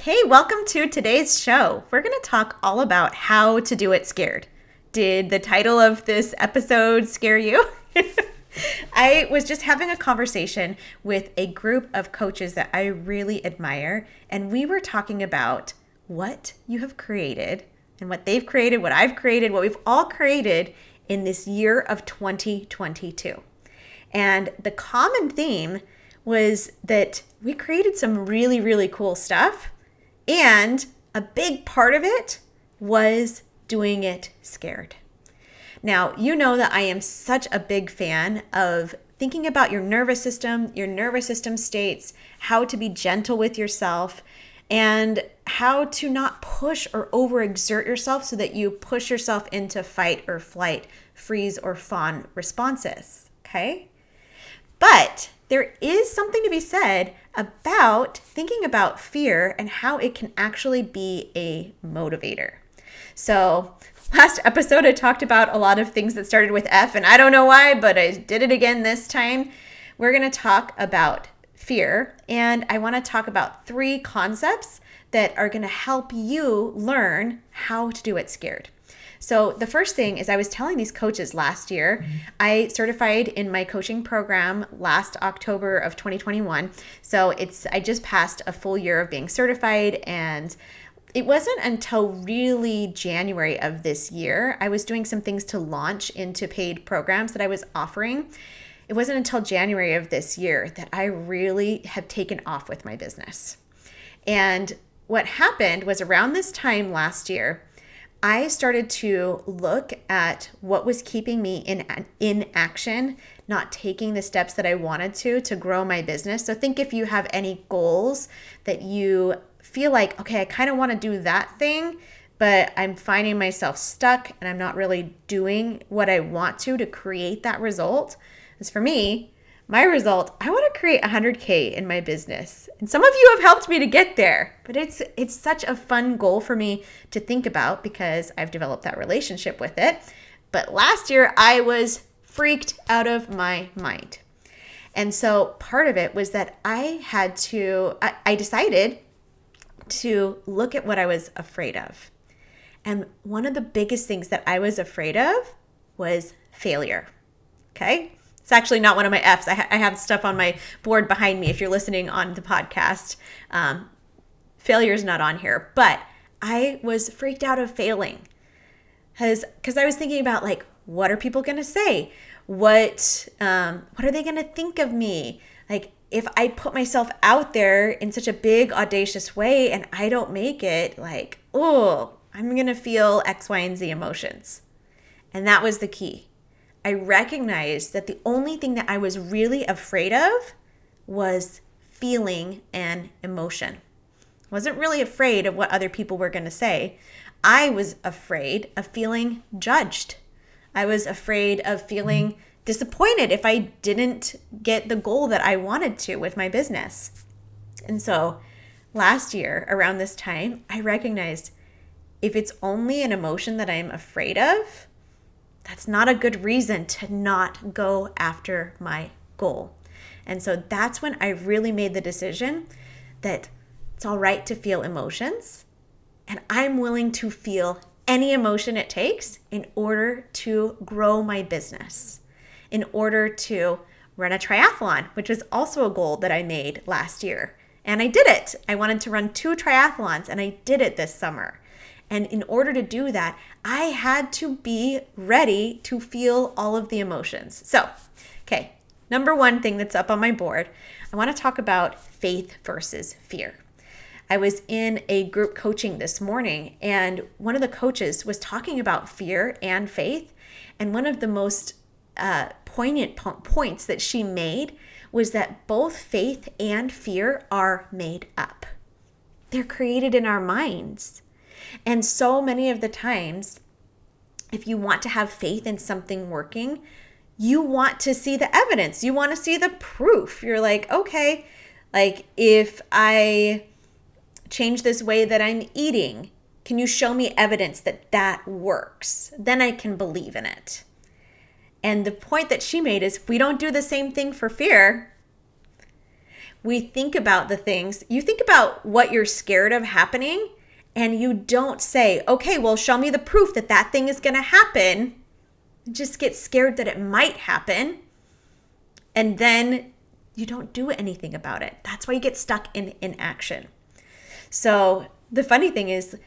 Okay, welcome to today's show. We're going to talk all about how to do it scared. Did the title of this episode scare you? I was just having a conversation with a group of coaches that I really admire, and we were talking about what you have created and what they've created, what I've created, what we've all created in this year of 2022. And the common theme was that we created some really, really cool stuff. And a big part of it was doing it scared. Now, you know that I am such a big fan of thinking about your nervous system states, how to be gentle with yourself, and how to not push or overexert yourself so that you push yourself into fight or flight, freeze or fawn responses, okay? But there is something to be said about thinking about fear and how it can actually be a motivator. So last episode, I talked about a lot of things that started with F, and I don't know why, but I did it again this time. We're going to talk about fear, and I want to talk about 3 concepts that are going to help you learn how to do it scared. So the first thing is I was telling these coaches last year, I certified in my coaching program last October of 2021. So I just passed a full year of being certified, and it wasn't until really January of this year, I was doing some things to launch into paid programs that I was offering. It wasn't until January of this year that I really have taken off with my business. And what happened was around this time last year, I started to look at what was keeping me in action, not taking the steps that I wanted to grow my business. So think if you have any goals that you feel like, okay, I kind of want to do that thing, but I'm finding myself stuck and I'm not really doing what I want to create that result. As for me, my result, I want to create 100K in my business. And some of you have helped me to get there, but it's such a fun goal for me to think about because I've developed that relationship with it. But last year I was freaked out of my mind. And so part of it was that I decided to look at what I was afraid of. And one of the biggest things that I was afraid of was failure. Okay? It's actually not one of my F's. I have stuff on my board behind me if you're listening on the podcast. Failure is not on here. But I was freaked out of failing because I was thinking about, like, what are people going to say? What are they going to think of me? Like, if I put myself out there in such a big, audacious way and I don't make it, like, oh, I'm going to feel X, Y, and Z emotions. And that was the key. I recognized that the only thing that I was really afraid of was feeling an emotion. I wasn't really afraid of what other people were going to say. I was afraid of feeling judged. I was afraid of feeling disappointed if I didn't get the goal that I wanted to with my business. And so last year, around this time, I recognized if it's only an emotion that I'm afraid of, that's not a good reason to not go after my goal. And so that's when I really made the decision that it's all right to feel emotions, and I'm willing to feel any emotion it takes in order to grow my business, in order to run a triathlon, which is also a goal that I made last year. And I did it. I wanted to run 2 triathlons, and I did it this summer. And in order to do that, I had to be ready to feel all of the emotions. So, okay, number 1 thing that's up on my board, I want to talk about faith versus fear. I was in a group coaching this morning, and one of the coaches was talking about fear and faith. And one of the most poignant points that she made was that both faith and fear are made up. They're created in our minds. And so many of the times, if you want to have faith in something working, you want to see the evidence. You want to see the proof. You're like, okay, like if I change this way that I'm eating, can you show me evidence that that works? Then I can believe in it. And the point that she made is if we don't do the same thing for fear, we think about the things, you think about what you're scared of happening, and you don't say, okay, well, show me the proof that that thing is going to happen. Just get scared that it might happen. And then you don't do anything about it. That's why you get stuck in inaction. So the funny thing is,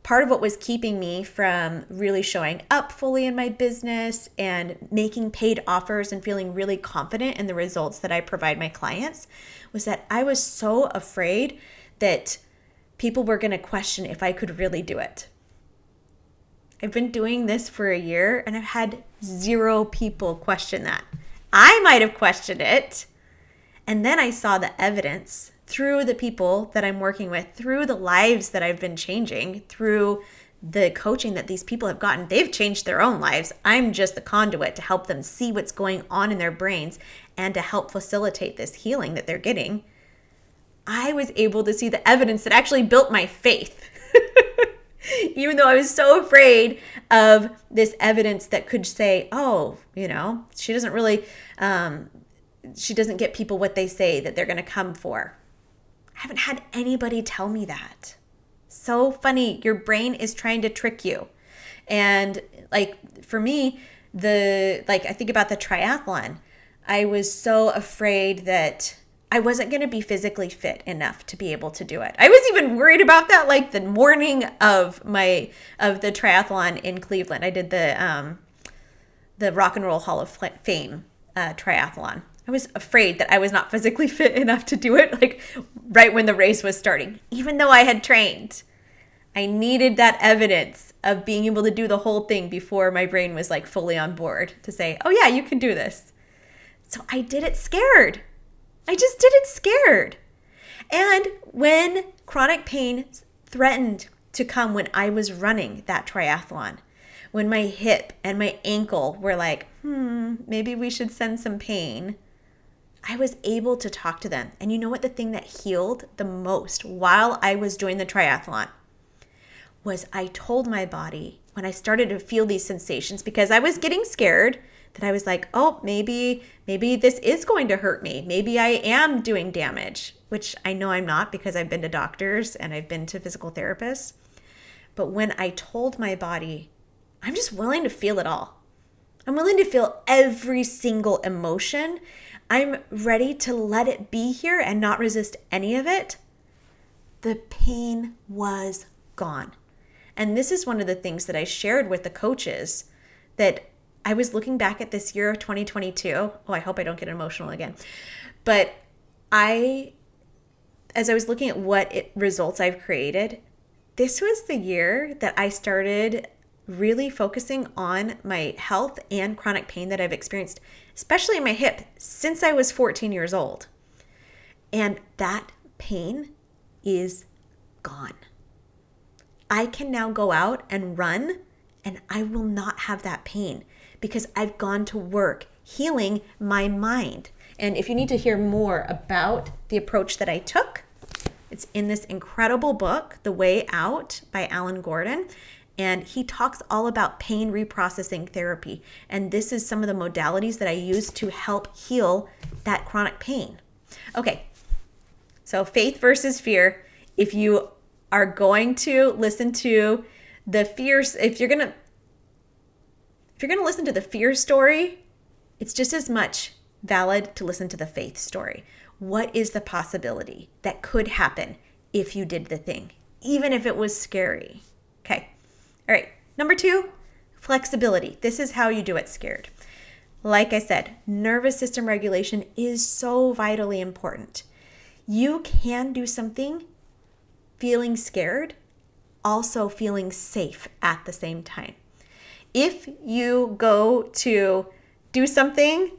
part of what was keeping me from really showing up fully in my business and making paid offers and feeling really confident in the results that I provide my clients was that I was so afraid that people were going to question if I could really do it. I've been doing this for a year and I've had 0 people question that. I might have questioned it. And then I saw the evidence through the people that I'm working with, through the lives that I've been changing, through the coaching that these people have gotten. They've changed their own lives. I'm just the conduit to help them see what's going on in their brains and to help facilitate this healing that they're getting. I was able to see the evidence that actually built my faith. Even though I was so afraid of this evidence that could say, oh, she doesn't really, she doesn't get people what they say that they're going to come for. I haven't had anybody tell me that. So funny. Your brain is trying to trick you. And for me, I think about the triathlon. I was so afraid that I wasn't going to be physically fit enough to be able to do it. I was even worried about that the morning of the triathlon in Cleveland. I did the Rock and Roll Hall of Fame triathlon. I was afraid that I was not physically fit enough to do it right when the race was starting, even though I had trained. I needed that evidence of being able to do the whole thing before my brain was fully on board to say, oh yeah, you can do this. So I did it scared. I just did it scared. And when chronic pain threatened to come when I was running that triathlon, when my hip and my ankle were maybe we should send some pain, I was able to talk to them. And you know what the thing that healed the most while I was doing the triathlon was I told my body when I started to feel these sensations, because I was getting scared, that I was oh, maybe this is going to hurt me. Maybe I am doing damage, which I know I'm not because I've been to doctors and I've been to physical therapists. But when I told my body, I'm just willing to feel it all. I'm willing to feel every single emotion. I'm ready to let it be here and not resist any of it. The pain was gone. And this is one of the things that I shared with the coaches, that I was looking back at this year of 2022. Oh, I hope I don't get emotional again. But as I was looking at what results I've created, this was the year that I started really focusing on my health and chronic pain that I've experienced, especially in my hip, since I was 14 years old. And that pain is gone. I can now go out and run and I will not have that pain because I've gone to work healing my mind. And if you need to hear more about the approach that I took, it's in this incredible book, The Way Out by Alan Gordon. And he talks all about pain reprocessing therapy. And this is some of the modalities that I use to help heal that chronic pain. Okay, so faith versus fear. If you are going to listen to the fears, if you're going to listen to the fear story, it's just as much valid to listen to the faith story. What is the possibility that could happen if you did the thing, even if it was scary? Okay. All right. Number 2, flexibility. This is how you do it scared. Like I said, nervous system regulation is so vitally important. You can do something feeling scared, also feeling safe at the same time. If you go to do something,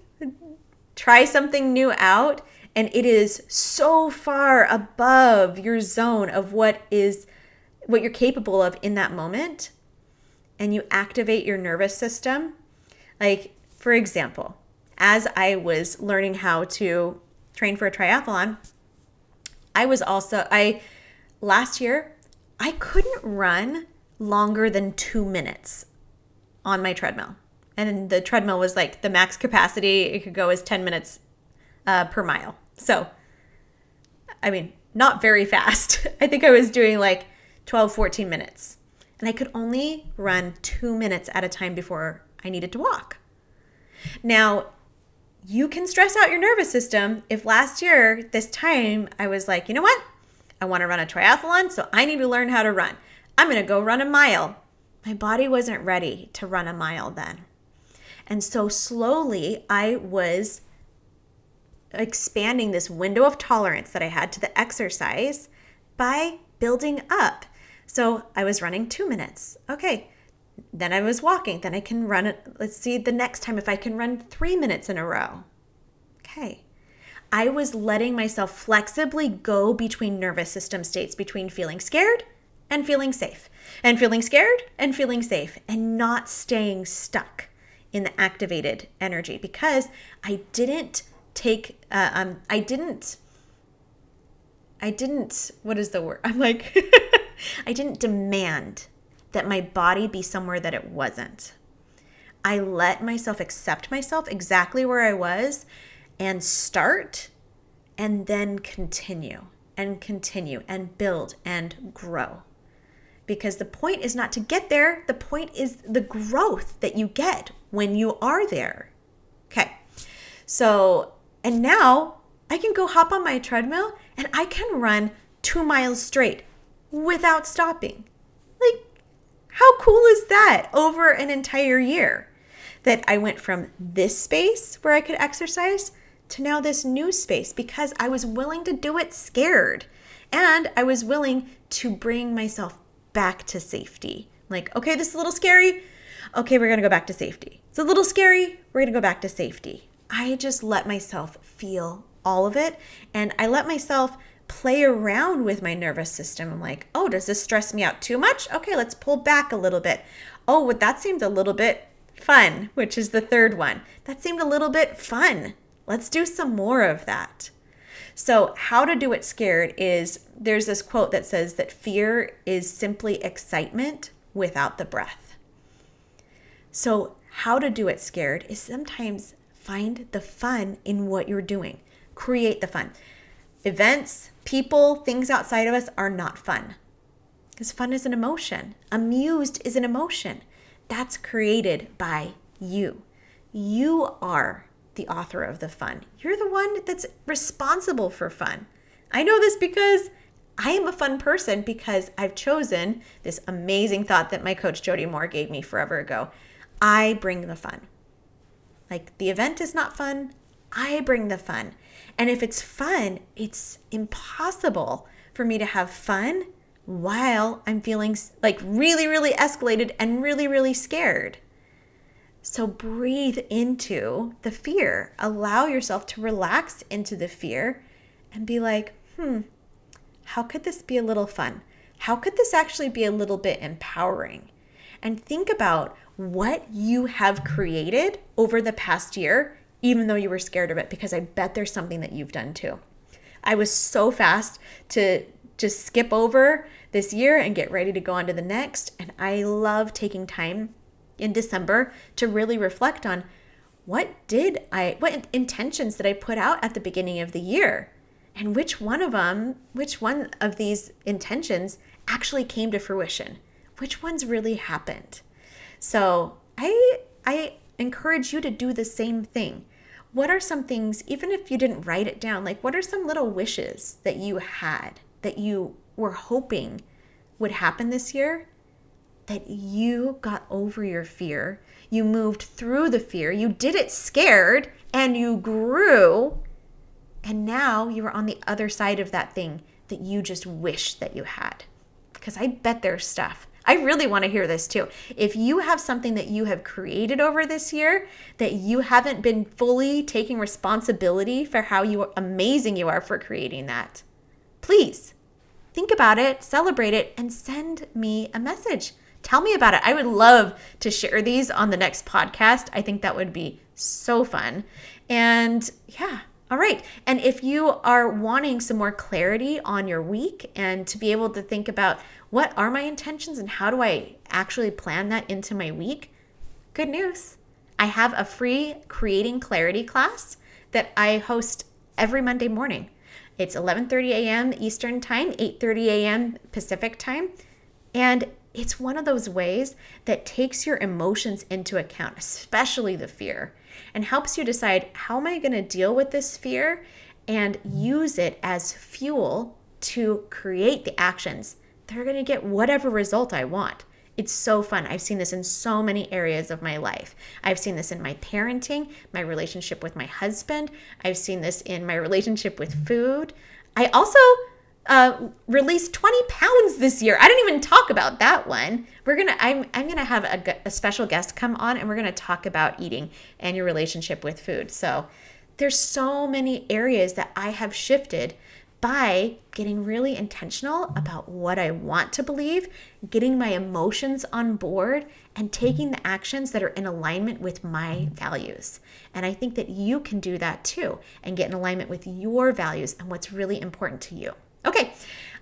try something new out, and it is so far above your zone of what you're capable of in that moment, and you activate your nervous system, for example, as I was learning how to train for a triathlon, last year, I couldn't run longer than 2 minutes on my treadmill. And the treadmill was the max capacity. It could go as 10 minutes per mile. So not very fast. I think I was doing like 12, 14 minutes. And I could only run 2 minutes at a time before I needed to walk. Now, you can stress out your nervous system if last year, this time, I was like, you know what? I want to run a triathlon, so I need to learn how to run. I'm going to go run a mile. My body wasn't ready to run a mile then. And so slowly I was expanding this window of tolerance that I had to the exercise by building up. So I was running 2 minutes. Okay. Then I was walking. Then I can run it. Let's see the next time if I can run 3 minutes in a row. Okay. I was letting myself flexibly go between nervous system states, between feeling scared and feeling safe, and feeling scared and feeling safe, and not staying stuck in the activated energy, because I didn't take, what is the word? I didn't demand that my body be somewhere that it wasn't. I let myself accept myself exactly where I was and start, and then continue and build and grow. Because the point is not to get there. The point is the growth that you get when you are there. Okay. So, and now I can go hop on my treadmill and I can run 2 miles straight without stopping. Like, how cool is that over an entire year? That I went from this space where I could exercise to now this new space, because I was willing to do it scared. And I was willing to bring myself back to safety. Like, okay, this is a little scary. Okay, we're going to go back to safety. It's a little scary. We're going to go back to safety. I just let myself feel all of it. And I let myself play around with my nervous system. I'm like, oh, does this stress me out too much? Okay, let's pull back a little bit. Oh, well, that seemed a little bit fun, which is the third one. That seemed a little bit fun. Let's do some more of that. So how to do it scared is, there's this quote that says that fear is simply excitement without the breath. So how to do it scared is sometimes find the fun in what you're doing. Create the fun. Events, people, things outside of us are not fun. Because fun is an emotion. Amused is an emotion. That's created by you. You are the author of the fun. You're the one that's responsible for fun. I know this because I am a fun person, because I've chosen this amazing thought that my coach Jody Moore gave me forever ago. I bring the fun. Like, the event is not fun. I bring the fun. And if it's fun, it's impossible for me to have fun while I'm feeling like really, really escalated and really, really scared. So breathe into the fear. Allow yourself to relax into the fear and be like, how could this be a little fun? How could this actually be a little bit empowering? And think about what you have created over the past year, even though you were scared of it, because I bet there's something that you've done too. I was so fast to just skip over this year and get ready to go on to the next. And I love taking time in December to really reflect on what intentions did I put out at the beginning of the year, and which one of these intentions actually came to fruition, which ones really happened. So I encourage you to do the same thing. What are some things, even if you didn't write it down, like what are some little wishes that you had that you were hoping would happen this year? That you got over your fear, you moved through the fear, you did it scared, and you grew, and now you are on the other side of that thing that you just wish that you had. Because I bet there's stuff. I really want to hear this too. If you have something that you have created over this year that you haven't been fully taking responsibility for how amazing you are for creating that, please think about it, celebrate it, and send me a message. Tell me about it. I would love to share these on the next podcast. I think that would be so fun. And yeah, all right. And if you are wanting some more clarity on your week and to be able to think about what are my intentions and how do I actually plan that into my week, good news. I have a free Creating Clarity class that I host every Monday morning. It's 11:30 a.m. Eastern Time, 8:30 a.m. Pacific Time. And it's one of those ways that takes your emotions into account, especially the fear, and helps you decide, how am I going to deal with this fear, and use it as fuel to create the actions that are going to get whatever result I want. It's so fun. I've seen this in so many areas of my life. I've seen this in my parenting, my relationship with my husband. I've seen this in my relationship with food. I also released 20 pounds this year. I didn't even talk about that one. I'm gonna have a special guest come on, and we're gonna talk about eating and your relationship with food. So there's so many areas that I have shifted by getting really intentional about what I want to believe, getting my emotions on board, and taking the actions that are in alignment with my values. And I think that you can do that too, and get in alignment with your values and what's really important to you. Okay,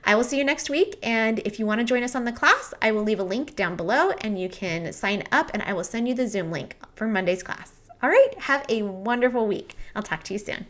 I will see you next week. And if you want to join us on the class, I will leave a link down below and you can sign up, and I will send you the Zoom link for Monday's class. All right, have a wonderful week. I'll talk to you soon.